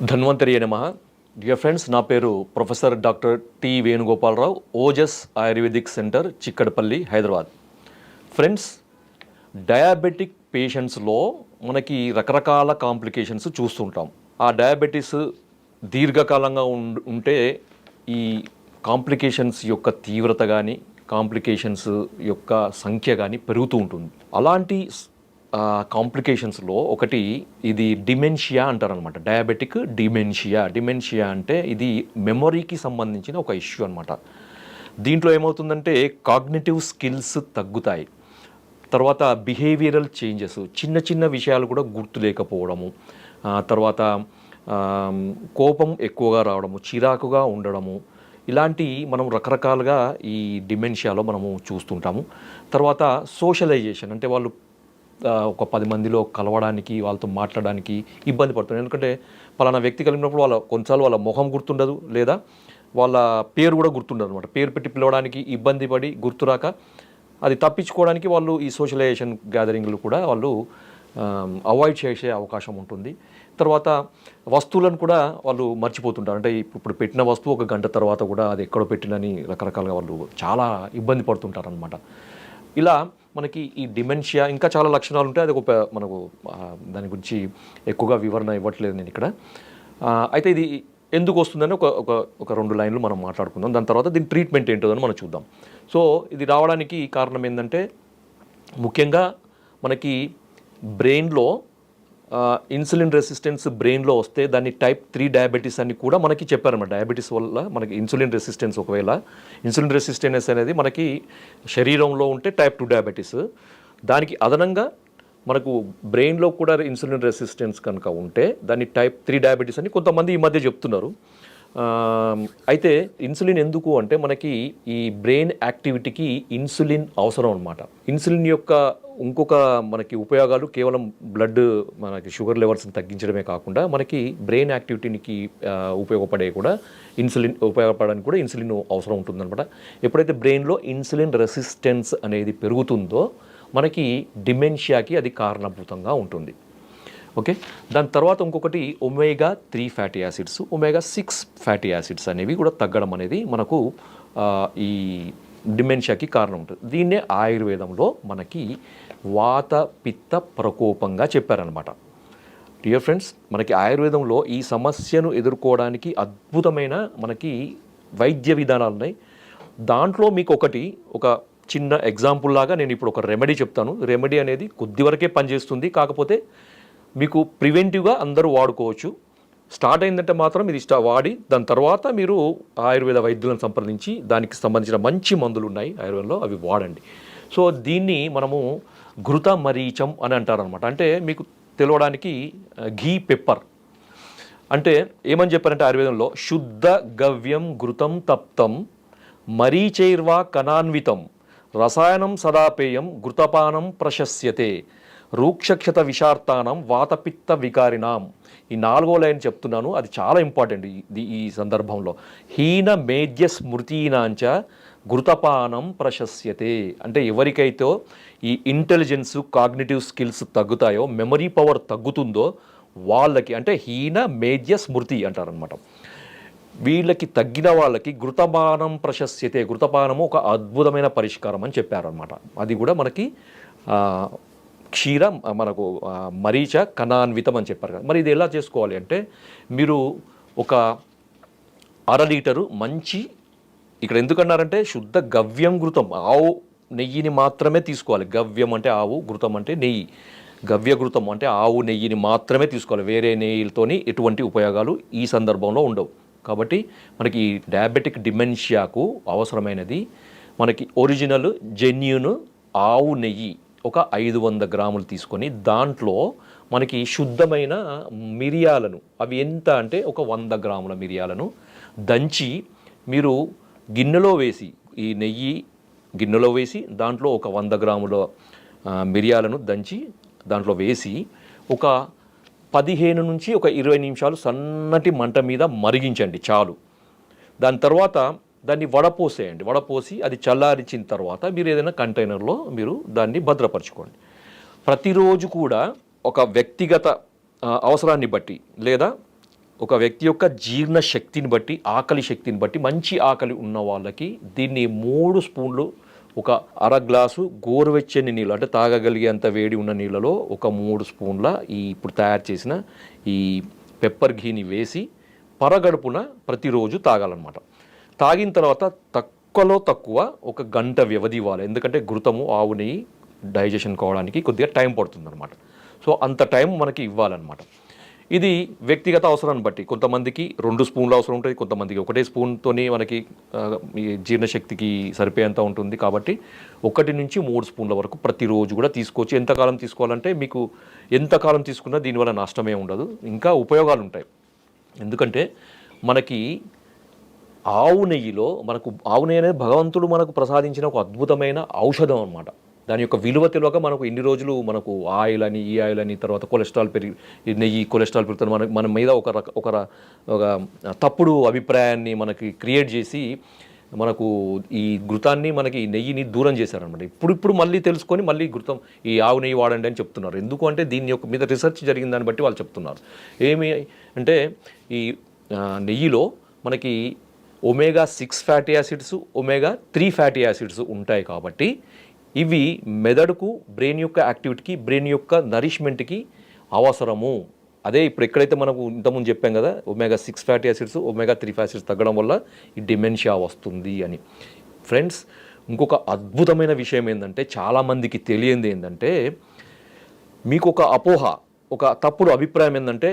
ధన్వంతరియే నమః. Dear friends, నా పేరు professor doctor T Venugopalarao, Ojas ayurvedic centre, Chikkadpally, Hyderabad. Friends, diabetic పేషెంట్స్లో మనకి రకరకాల కాంప్లికేషన్స్ చూస్తుంటాం. ఆ డయాబెటీస్ దీర్ఘకాలంగా ఉంటే ఈ కాంప్లికేషన్స్ యొక్క తీవ్రత కానీ కాంప్లికేషన్స్ యొక్క సంఖ్య కానీ పెరుగుతూ ఉంటుంది. అలాంటి కాంప్లికేషన్స్లో ఒకటి ఇది డిమెన్షియా అంటారనమాట. డయాబెటిక్ డిమెన్షియా అంటే ఇది మెమొరీకి సంబంధించిన ఒక ఇష్యూ అనమాట. దీంట్లో ఏమవుతుందంటే కాగ్నిటివ్ స్కిల్స్ తగ్గుతాయి. తర్వాత బిహేవియరల్ చేంజెస్, చిన్న చిన్న విషయాలు కూడా గుర్తు లేకపోవడము, తర్వాత కోపం ఎక్కువగా రావడము, చిరాకుగా ఉండడము, ఇలాంటి మనం రకరకాలుగా ఈ డిమెన్షియాలో మనము చూస్తుంటాము. తర్వాత సోషలైజేషన్ అంటే వాళ్ళు ఒక 10 మందిలో కలవడానికి, వాళ్ళతో మాట్లాడడానికి ఇబ్బంది పడుతున్నారు. ఎందుకంటే పలానా వ్యక్తి కలిగినప్పుడు కొన్నిసార్లు వాళ్ళ మొహం గుర్తుండదు, లేదా వాళ్ళ పేరు కూడా గుర్తుండదు అనమాట. పేరు పెట్టి పిలవడానికి ఇబ్బంది పడి గుర్తురాక అది తప్పించుకోవడానికి వాళ్ళు ఈ సోషలైజేషన్ గ్యాదరింగ్లు కూడా వాళ్ళు అవాయిడ్ చేసే అవకాశం ఉంటుంది. తర్వాత వస్తువులను కూడా వాళ్ళు మర్చిపోతుంటారు. అంటే ఇప్పుడు పెట్టిన వస్తువు 1 గంట తర్వాత కూడా అది ఎక్కడో పెట్టినని రకరకాలుగా వాళ్ళు చాలా ఇబ్బంది పడుతుంటారు అనమాట. ఇలా మనకి ఈ డిమెన్షియా ఇంకా చాలా లక్షణాలు ఉంటాయి. అది మనకు దాని గురించి ఎక్కువగా వివరణ ఇవ్వట్లేదు నేను ఇక్కడ. అయితే ఇది ఎందుకు వస్తుందని ఒక 2 లైన్లు మనం మాట్లాడుకుందాం. దాని తర్వాత దీని ట్రీట్మెంట్ ఏంటో అని మనం చూద్దాం. సో ఇది రావడానికి కారణం ఏంటంటే ముఖ్యంగా మనకి బ్రెయిన్లో ఇన్సులిన్ రెసిస్టెన్స్ బ్రెయిన్లో వస్తే దాన్ని టైప్ 3 డయాబెటీస్ అని కూడా మనకి చెప్పారన్నమాట. డయాబెటీస్ వల్ల మనకి ఇన్సులిన్ రెసిస్టెన్స్, ఒకవేళ ఇన్సులిన్ రెసిస్టెన్స్ అనేది మనకి శరీరంలో ఉంటే టైప్ 2 డయాబెటీస్, దానికి అదనంగా మనకు బ్రెయిన్లో కూడా ఇన్సులిన్ రెసిస్టెన్స్ కనుక ఉంటే దాన్ని టైప్ 3 డయాబెటీస్ అని కొంతమంది ఈ మధ్య చెప్తున్నారు. అయితే ఇన్సులిన్ ఎందుకు అంటే మనకి ఈ బ్రెయిన్ యాక్టివిటీకి ఇన్సులిన్ అవసరం అనమాట. ఇన్సులిన్ యొక్క ఇంకొక మనకి ఉపయోగాలు కేవలం బ్లడ్ మనకి షుగర్ లెవెల్స్ని తగ్గించడమే కాకుండా మనకి బ్రెయిన్ యాక్టివిటీకి ఉపయోగపడడానికి కూడా ఇన్సులిన్ అవసరం ఉంటుందన్నమాట. ఎప్పుడైతే బ్రెయిన్లో ఇన్సులిన్ రెసిస్టెన్స్ అనేది పెరుగుతుందో మనకి డిమెన్షియాకి అది కారణభూతంగా ఉంటుంది. ఓకే, దాని తర్వాత ఇంకొకటి omega 3 fatty acids, omega 6 fatty acids అనేవి కూడా తగ్గడం అనేది మనకు ఈ డిమెన్షియాకి కారణం ఉంటుంది. దీన్నే ఆయుర్వేదంలో మనకి వాత పిత్త ప్రకోపంగా చెప్పారనమాట. డియర్ ఫ్రెండ్స్, మనకి ఆయుర్వేదంలో ఈ సమస్యను ఎదుర్కోవడానికి అద్భుతమైన మనకి వైద్య విధానాలు ఉన్నాయి. దాంట్లో మీకు ఒక చిన్న ఎగ్జాంపుల్ లాగా నేను ఇప్పుడు ఒక రెమెడీ చెప్తాను. రెమెడీ అనేది కొద్ది వరకే పనిచేస్తుంది, కాకపోతే మీకు ప్రివెంటివ్గా అందరూ వాడుకోవచ్చు. స్టార్ట్ అయిందంటే మాత్రం ఇది వాడి దాని తర్వాత మీరు ఆయుర్వేద వైద్యులను సంప్రదించి దానికి సంబంధించిన మంచి మందులు ఉన్నాయి ఆయుర్వేదంలో, అవి వాడండి. సో దీన్ని మనము ఘృత మరీచం అని అంటారనమాట. అంటే మీకు తెలవడానికి ఘీ పెప్పర్ అంటే ఏమని చెప్పారంటే ఆయుర్వేదంలో శుద్ధ గవ్యం ఘృతం తప్తం మరీచైర్వా కణాన్వితం రసాయనం సదాపేయం ఘృతపానం ప్రశస్యతే రూక్షక్షత విషార్తానం వాతపిత్త వికారినాం. ఈ 4వ లైన్ చెప్తున్నాను, అది చాలా ఇంపార్టెంట్ ఈ సందర్భంలో. హీన మేధ్య స్మృతీనాంచ ఘృతపానం ప్రశస్యతే అంటే ఎవరికైతే ఈ ఇంటెలిజెన్స్, కాగ్నిటివ్ స్కిల్స్ తగ్గుతాయో, మెమరీ పవర్ తగ్గుతుందో వాళ్ళకి, అంటే హీన మేధ్య స్మృతి అంటారనమాట, వీళ్ళకి తగ్గిన వాళ్ళకి ఘృతపానం ప్రశస్యతే, ఘృతపానము ఒక అద్భుతమైన పరిష్కారం అని చెప్పారనమాట. అది కూడా మనకి క్షీరం మనకు మరీచ కణాన్వితం అని చెప్పారు కదా. మరి ఇది ఎలా చేసుకోవాలి అంటే మీరు ఒక 1/2 లీటరు మంచి, ఇక్కడ ఎందుకన్నారంటే శుద్ధ గవ్యం ఘృతం, ఆవు నెయ్యిని మాత్రమే తీసుకోవాలి. గవ్యం అంటే ఆవు, ఘృతం అంటే నెయ్యి. గవ్య ఘృతం అంటే ఆవు నెయ్యిని మాత్రమే తీసుకోవాలి. వేరే నెయ్యిలతోని ఎటువంటి ఉపయోగాలు ఈ సందర్భంలో ఉండవు. కాబట్టి మనకి డయాబెటిక్ డిమెన్షియాకు అవసరమైనది మనకి ఒరిజినల్ జెన్యూన్ ఆవు నెయ్యి ఒక 500 గ్రాములు తీసుకొని దాంట్లో మనకి శుద్ధమైన మిరియాలను, అవి ఎంత అంటే ఒక 100 గ్రాముల మిరియాలను దంచి మీరు గిన్నెలో వేసి, ఈ నెయ్యి గిన్నెలో వేసి దాంట్లో ఒక 100 గ్రాముల మిరియాలను దంచి దాంట్లో వేసి ఒక 15 నుంచి 20 నిమిషాలు సన్నటి మంట మీద మరిగించండి చాలు. దాని తర్వాత దాన్ని వడపోసేయండి. వడపోసి అది చల్లారించిన తర్వాత మీరు ఏదైనా కంటైనర్లో మీరు దాన్ని భద్రపరచుకోండి. ప్రతిరోజు కూడా ఒక వ్యక్తిగత అవసరాన్ని బట్టి లేదా ఒక వ్యక్తి యొక్క జీర్ణ శక్తిని బట్టి, ఆకలి శక్తిని బట్టి మంచి ఆకలి ఉన్న వాళ్ళకి దీన్ని 3 స్పూన్లు ఒక అర గ్లాసు గోరువెచ్చని నీళ్ళు అంటే తాగగలిగేంత వేడి ఉన్న నీళ్ళలో ఒక 3 స్పూన్ల ఈ ఇప్పుడు తయారు చేసిన ఈ పెప్పర్ ఘీని వేసి పరగడుపున ప్రతిరోజు తాగాలన్నమాట. తాగిన తర్వాత తక్కువలో తక్కువ ఒక గంట వ్యవధి ఇవ్వాలి. ఎందుకంటే ఘృతము ఆవు నెయ్యి డైజెషన్ కావడానికి కొద్దిగా టైం పడుతుందన్నమాట. సో అంత టైం మనకి ఇవ్వాలన్నమాట. ఇది వ్యక్తిగత అవసరాన్ని బట్టి కొంతమందికి 2 స్పూన్లు అవసరం ఉంటుంది, కొంతమందికి 1 స్పూన్తోనే మనకి ఈ జీర్ణశక్తికి సరిపోయేంత ఉంటుంది. కాబట్టి 1 నుంచి 3 స్పూన్ల వరకు ప్రతిరోజు కూడా తీసుకోవచ్చు. ఎంతకాలం తీసుకోవాలంటే మీకు ఎంతకాలం తీసుకున్నా దీనివల్ల నష్టమే ఉండదు, ఇంకా ఉపయోగాలు ఉంటాయి. ఎందుకంటే మనకి ఆవు నెయ్యిలో ఆవు నెయ్యి అనేది భగవంతుడు మనకు ప్రసాదించిన ఒక అద్భుతమైన ఔషధం అన్నమాట. దాని యొక్క విలువ తెలియక మనకు ఇన్ని రోజులు మనకు ఆయిల్ అని ఈ ఆయిల్ అని తర్వాత కొలెస్ట్రాల్ నెయ్యి కొలెస్ట్రాల్ పెరుగుతుంది మన మీద ఒక తప్పుడు అభిప్రాయాన్ని మనకి క్రియేట్ చేసి మనకు ఈ ఘృతాన్ని మనకి నెయ్యిని దూరం చేశారనమాట. ఇప్పుడు మళ్ళీ తెలుసుకొని మళ్ళీ ఘృతం ఈ ఆవు నెయ్యి వాడండి అని చెప్తున్నారు. ఎందుకు అంటే దీని యొక్క మీద రీసెర్చ్ జరిగిన దాన్ని బట్టి వాళ్ళు చెప్తున్నారు. ఏమి అంటే ఈ నెయ్యిలో మనకి omega 6 fatty acids, omega 3 fatty acids ఉంటాయి. కాబట్టి ఇవి మెదడుకు బ్రెయిన్ యొక్క యాక్టివిటీకి, బ్రెయిన్ యొక్క నరిష్మెంట్కి అవసరము. అదే ఇప్పుడు ఎక్కడైతే మనకు ఇంతకుముందు చెప్పాం కదా, omega 6 fatty acids, omega 3 fatty acids తగ్గడం వల్ల ఈ డిమెన్షియా వస్తుంది అని. ఫ్రెండ్స్, ఇంకొక అద్భుతమైన విషయం ఏంటంటే, చాలామందికి తెలియంది ఏంటంటే, మీకు ఒక అపోహ, ఒక తప్పుడు అభిప్రాయం ఏంటంటే,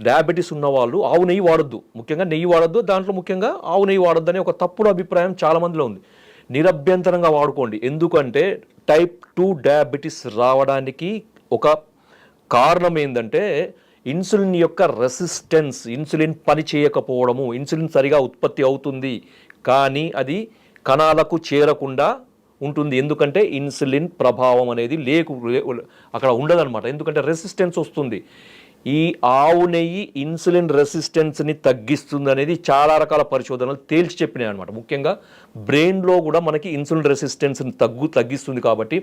డయాబెటీస్ ఉన్నవాళ్ళు ఆవు నెయ్యి వాడొద్దు, ముఖ్యంగా నెయ్యి వాడొద్దు, దాంట్లో ముఖ్యంగా ఆవు నెయ్యి వాడొద్దు అనే ఒక తప్పుడు అభిప్రాయం చాలామందిలో ఉంది. నిరభ్యంతరంగా వాడుకోండి. ఎందుకంటే టైప్ 2 డయాబెటీస్ రావడానికి ఒక కారణం ఏంటంటే ఇన్సులిన్ యొక్క రెసిస్టెన్స్, ఇన్సులిన్ పని చేయకపోవడము. ఇన్సులిన్ సరిగా ఉత్పత్తి అవుతుంది కానీ అది కణాలకు చేరకుండా ఉంటుంది. ఎందుకంటే ఇన్సులిన్ ప్రభావం అనేది అక్కడ ఉండదన్నమాట. ఎందుకంటే రెసిస్టెన్స్ వస్తుంది. ఈ ఆవు నెయ్యి ఇన్సులిన్ రెసిస్టెన్స్ని తగ్గిస్తుంది అనేది చాలా రకాల పరిశోధనలు తేల్చి చెప్పినాయి అనమాట. ముఖ్యంగా బ్రెయిన్లో కూడా మనకి ఇన్సులిన్ రెసిస్టెన్స్ని తగ్గిస్తుంది. కాబట్టి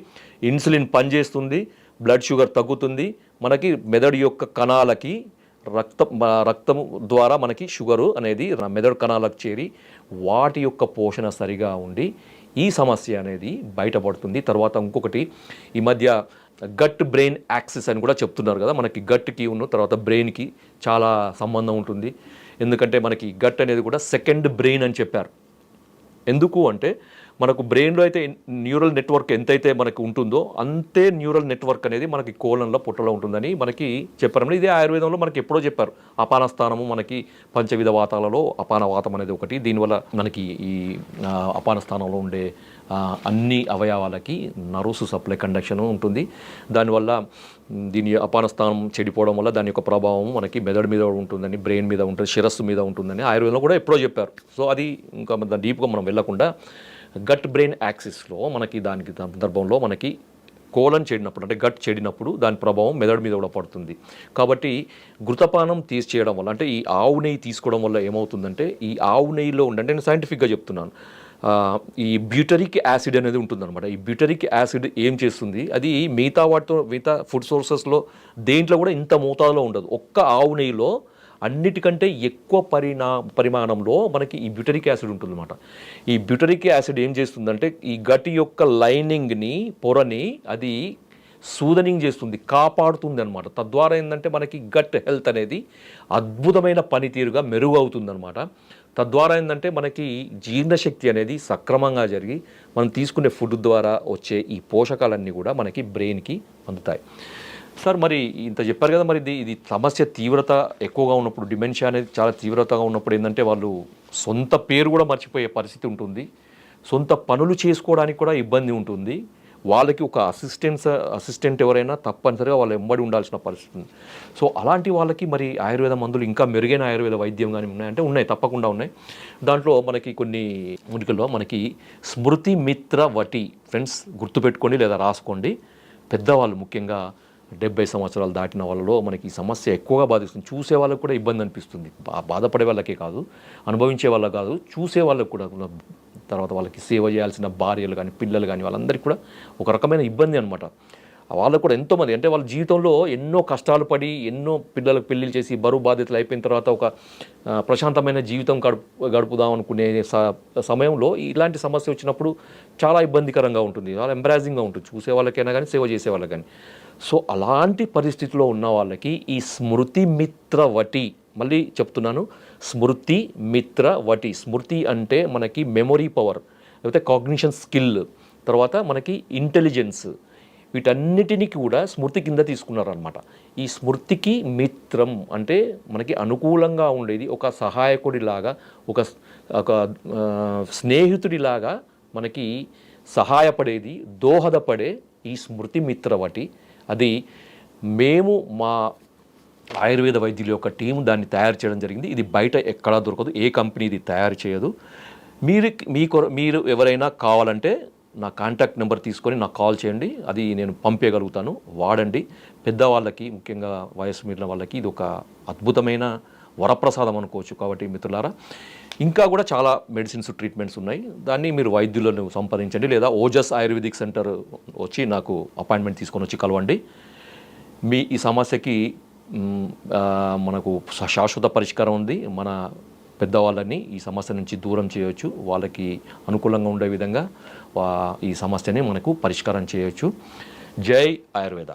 ఇన్సులిన్ పనిచేస్తుంది, బ్లడ్ షుగర్ తగ్గుతుంది, మనకి మెదడు యొక్క కణాలకి రక్తం ద్వారా మనకి షుగరు అనేది మెదడు కణాలకు చేరి వాటి యొక్క పోషణ సరిగా ఉండి ఈ సమస్య అనేది బయటపడుతుంది. తర్వాత ఇంకొకటి, ఈ మధ్య గట్ బ్రెయిన్ యాక్సిస్ అని కూడా చెప్తున్నారు కదా. మనకి గట్కి తర్వాత బ్రెయిన్కి చాలా సంబంధం ఉంటుంది. ఎందుకంటే మనకి గట్ అనేది కూడా సెకండ్ బ్రెయిన్ అని చెప్పారు. ఎందుకు అంటే మనకు బ్రెయిన్లో అయితే న్యూరల్ నెట్వర్క్ ఎంతైతే మనకు ఉంటుందో అంతే న్యూరల్ నెట్వర్క్ అనేది మనకి కోలంలో పుట్టలో ఉంటుందని మనకి చెప్పారు. ఇదే ఆయుర్వేదంలో మనకి ఎప్పుడో చెప్పారు. అపాన స్థానము మనకి పంచవిధ వాతాలలో అపాన వాతం అనేది ఒకటి. దీనివల్ల మనకి ఈ అపాన స్థానంలో ఉండే అన్ని అవయవాలకి నర్వ్స్ సప్లై కండక్షన్ ఉంటుంది. దానివల్ల దీని అపాన స్థానం చెడిపోవడం వల్ల దాని యొక్క ప్రభావం మనకి మెదడు మీద ఉంటుందని, బ్రెయిన్ మీద ఉంటుంది, శిరస్సు మీద ఉంటుందని ఆయుర్వేదంలో కూడా ఎప్పుడో చెప్పారు. సో అది ఇంకా డీప్గా మనం వెళ్ళకుండా గట్ బ్రెయిన్ యాక్సిస్లో మనకి దానికి సందర్భంలో మనకి కోలన్ చెడినప్పుడు అంటే గట్ చెడినప్పుడు దాని ప్రభావం మెదడు మీద కూడా పడుతుంది. కాబట్టి ఘృతపానం తీసేయడం వల్ల అంటే ఈ ఆవు నెయ్యి తీసుకోవడం వల్ల ఏమవుతుందంటే ఈ ఆవు నెయ్యిలో ఉండంటే నేను సైంటిఫిక్గా చెప్తున్నాను, ఈ బ్యూటరిక్ యాసిడ్ అనేది ఉంటుందన్నమాట. ఈ బ్యూటరిక్ యాసిడ్ ఏం చేస్తుంది, అది మిగతా ఫుడ్ సోర్సెస్లో దేంట్లో కూడా ఇంత మోతాదులో ఉండదు. ఒక్క ఆవు నెయ్యిలో అన్నిటికంటే ఎక్కువ పరిమాణంలో మనకి ఈ బ్యూటరిక్ యాసిడ్ ఉంటుందన్నమాట. ఈ బ్యూటరిక్ యాసిడ్ ఏం చేస్తుందంటే ఈ గట్ యొక్క లైనింగ్ని, పొరని అది సూదనింగ్ చేస్తుంది, కాపాడుతుంది అనమాట. తద్వారా ఏంటంటే మనకి గట్ హెల్త్ అనేది అద్భుతమైన పనితీరుగా మెరుగవుతుందన్నమాట. తద్వారా ఏంటంటే మనకి జీర్ణశక్తి అనేది సక్రమంగా జరిగి మనం తీసుకునే ఫుడ్ ద్వారా వచ్చే ఈ పోషకాలన్నీ కూడా మనకి బ్రెయిన్కి అందుతాయి. సార్, మరి ఇంత చెప్పారు కదా, మరి ఇది సమస్య తీవ్రత ఎక్కువగా ఉన్నప్పుడు, డిమెన్షియా అనేది చాలా తీవ్రతగా ఉన్నప్పుడు ఏంటంటే వాళ్ళు సొంత పేరు కూడా మర్చిపోయే పరిస్థితి ఉంటుంది, సొంత పనులు చేసుకోవడానికి కూడా ఇబ్బంది ఉంటుంది. వాళ్ళకి ఒక అసిస్టెంట్ ఎవరైనా తప్పనిసరిగా వాళ్ళు ఎంబడి ఉండాల్సిన పరిస్థితి ఉంది. సో అలాంటి వాళ్ళకి మరి ఆయుర్వేద మందులు, ఇంకా మెరుగైన ఆయుర్వేద వైద్యం కానీ ఉన్నాయంటే ఉన్నాయి, తప్పకుండా ఉన్నాయి. దాంట్లో మనకి కొన్ని మూలికల్లో మనకి స్మృతి మిత్ర వటి, ఫ్రెండ్స్ గుర్తుపెట్టుకోండి లేదా రాసుకోండి. పెద్దవాళ్ళు ముఖ్యంగా 70 సంవత్సరాలు దాటిన వాళ్ళలో మనకి ఈ సమస్య ఎక్కువగా బాధిస్తుంది. చూసే వాళ్ళకు కూడా ఇబ్బంది అనిపిస్తుంది. బాధపడే వాళ్ళకే కాదు, అనుభవించే వాళ్ళకి కాదు, చూసే వాళ్ళకు కూడా, తర్వాత వాళ్ళకి సేవ చేయాల్సిన భార్యలు కానీ పిల్లలు కానీ వాళ్ళందరికీ కూడా ఒక రకమైన ఇబ్బంది అనమాట. వాళ్ళకు కూడా ఎంతోమంది అంటే వాళ్ళ జీవితంలో ఎన్నో కష్టాలు పడి ఎన్నో పిల్లలకు పెళ్ళిళ్ళు చేసి బరువు బాధ్యతలు అయిపోయిన తర్వాత ఒక ప్రశాంతమైన జీవితం గడుపుదాం అనుకునే సమయంలో ఇలాంటి సమస్య వచ్చినప్పుడు చాలా ఇబ్బందికరంగా ఉంటుంది, చాలా ఎంబరాజింగ్గా ఉంటుంది చూసే వాళ్ళకైనా కానీ సేవ చేసే వాళ్ళకి కానీ. సో అలాంటి పరిస్థితిలో ఉన్న వాళ్ళకి ఈ స్మృతి మిత్ర వటి, మళ్ళీ చెప్తున్నాను, స్మృతి మిత్ర వటి. స్మృతి అంటే మనకి మెమొరీ పవర్, లేకపోతే కాగ్నిషన్ స్కిల్, తర్వాత మనకి ఇంటెలిజెన్స్, వీటన్నిటినీ కూడా స్మృతి కింద తీసుకున్నారనమాట. ఈ స్మృతికి మిత్రం అంటే మనకి అనుకూలంగా ఉండేది, ఒక సహాయకుడిలాగా, ఒక స్నేహితుడిలాగా మనకి సహాయపడేది, దోహదపడే ఈ స్మృతి మిత్రవటి. అది మేము మా ఆయుర్వేద వైద్యుల యొక్క టీం దాన్ని తయారు చేయడం జరిగింది. ఇది బయట ఎక్కడా దొరకదు, ఏ కంపెనీ ఇది తయారు చేయదు. మీరు ఎవరైనా కావాలంటే నా కాంటాక్ట్ నెంబర్ తీసుకొని నాకు కాల్ చేయండి, అది నేను పంపేయగలుగుతాను. వాడండి. పెద్దవాళ్ళకి, ముఖ్యంగా వయసు మీరిన వాళ్ళకి ఇది ఒక అద్భుతమైన వరప్రసాదం అనుకోవచ్చు. కాబట్టి మిత్రులారా, ఇంకా కూడా చాలా మెడిసిన్స్, ట్రీట్మెంట్స్ ఉన్నాయి. దాన్ని మీరు వైద్యులను సంప్రదించండి, లేదా ఓజస్ ఆయుర్వేదిక్ సెంటర్ వచ్చి నాకు అపాయింట్మెంట్ తీసుకొని వచ్చి కలవండి. మీ ఈ సమస్యకి మనకు శాశ్వత పరిష్కారం ఉంది. మన పెద్దవాళ్ళని ఈ సమస్య నుంచి దూరం చేయవచ్చు, వాళ్ళకి అనుకూలంగా ఉండే విధంగా ఈ సమస్యని మనకు పరిష్కారం చేయవచ్చు. జై ఆయుర్వేద.